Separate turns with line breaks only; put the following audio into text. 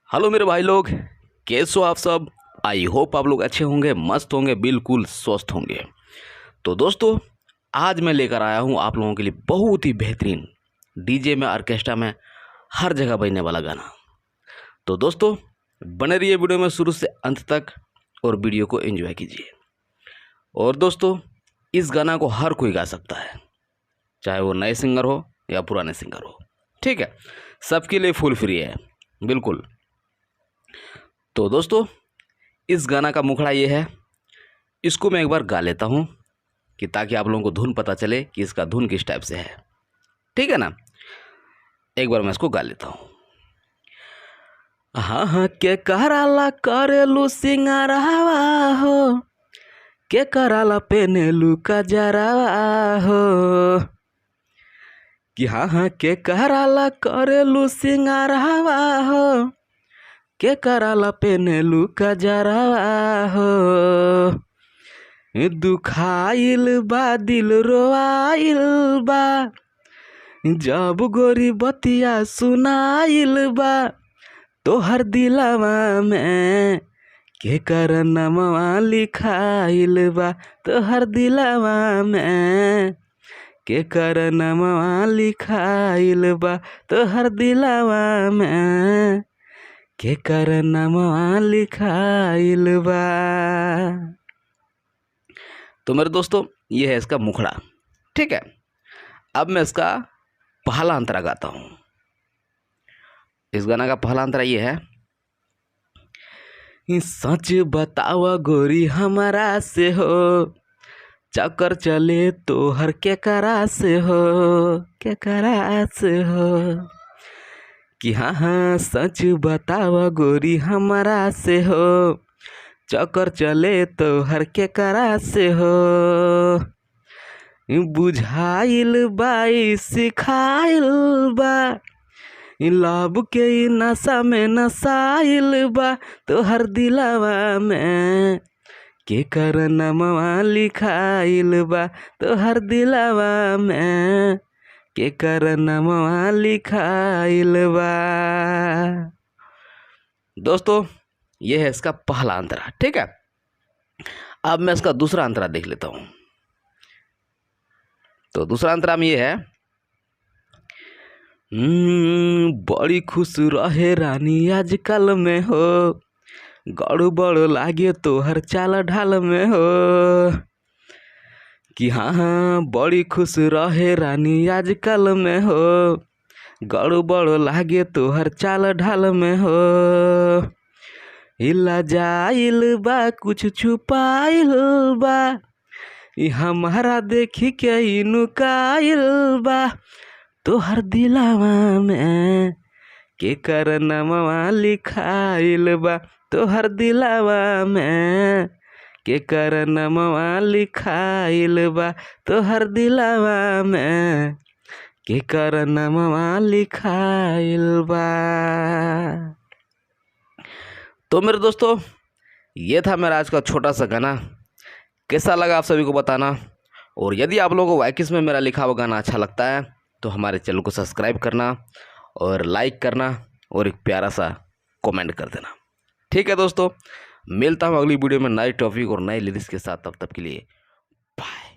Hello मेरे भाई लोग, कैसे हो आप सब। आई होप आप लोग अच्छे होंगे, मस्त होंगे, बिल्कुल स्वस्थ होंगे। तो दोस्तों, आज मैं लेकर आया हूँ आप लोगों के लिए बहुत ही बेहतरीन डीजे में, ऑर्केस्ट्रा में, हर जगह बजने वाला गाना। तो दोस्तों, बने रहिए वीडियो में शुरू से अंत तक और वीडियो को एंजॉय कीजिए। और दोस्तों, इस गाना को हर कोई गा सकता है, चाहे वो नए सिंगर हो या पुराने सिंगर हो, ठीक है। सबके लिए फुल फ्री है, बिल्कुल। तो दोस्तों, इस गाना का मुखड़ा ये है, इसको मैं एक बार गा लेता हूँ कि ताकि आप लोगों को धुन पता चले कि इसका धुन किस टाइप से है, ठीक है ना। एक बार मैं इसको गा लेता हूँ। हाँ हाँ के कराला करेलू सिंगारावा हो, के कराला पेनेलू कजरावा हो, कि हाँ हाँ के कराला करेलू सिंगारावा हो, के कराला पेनेलू कजरावा हो। दुखाइल बा दिल रोआइल बा, जब गोरी बतिया सुनाइल बा, तोहर दिलवा में के कर नमवा लिखाइल बा, तोहर दिलवा में के कर नमवा लिखाइल बा, तोहर दिलवा में के कर नमवा लिखाइल बा। तो मेरे दोस्तों, ये है इसका मुखड़ा, ठीक है। अब मैं इसका पहला अंतरा गाता हूँ। इस गाना का पहला अंतरा ये है, सच बतावा गोरी हमारा से हो, चक्कर चले तो हर के करा से हो, के करा से हो, कि हाँ हाँ सच बतावा गोरी हमारा से हो, चक्कर चले तो हर के करा से हो। बुझाइल बाई सिखाइल बा, लब के नशा में नसाइल बा, तो हर दिलवा में के कर नमवा लिखाइल बा, तो हर दिलवा में के कर नमवा लिखाइल बा। दोस्तों, ये है इसका पहला अंतरा, ठीक है। अब मैं इसका दूसरा अंतरा देख लेता हूँ। तो दूसरा अंतरा में ये है, बड़ी खुश रहे रानी आजकल में हो, गड़बड़ लागे तो हर चाल ढाल में हो, कि हाँ हाँ बड़ी खुश रहे रानी आजकल में हो, गड़बड़ लागे तो हर चाल ढाल में हो। हिला जाइल बा कुछ छुपाइल बा, हमारा देखी के नुकाइल बा, तो हर दिलवा में के कर नमवा लिखाइल बा, तो हर दिलवा में के कर नमवा लिखाइल बा, तो हर दिलवा में के कर नमवा लिखाइल बा। तो मेरे दोस्तों, ये था मेरा आज का छोटा सा गाना। कैसा लगा आप सभी को बताना। और यदि आप लोगों को वाकिस में मेरा लिखा हुआ गाना अच्छा लगता है तो हमारे चैनल को सब्सक्राइब करना और लाइक करना और एक प्यारा सा कमेंट कर देना, ठीक है दोस्तों। मिलता हूँ अगली वीडियो में नए टॉपिक और नए लिरिक्स के साथ। तब तक के लिए बाय।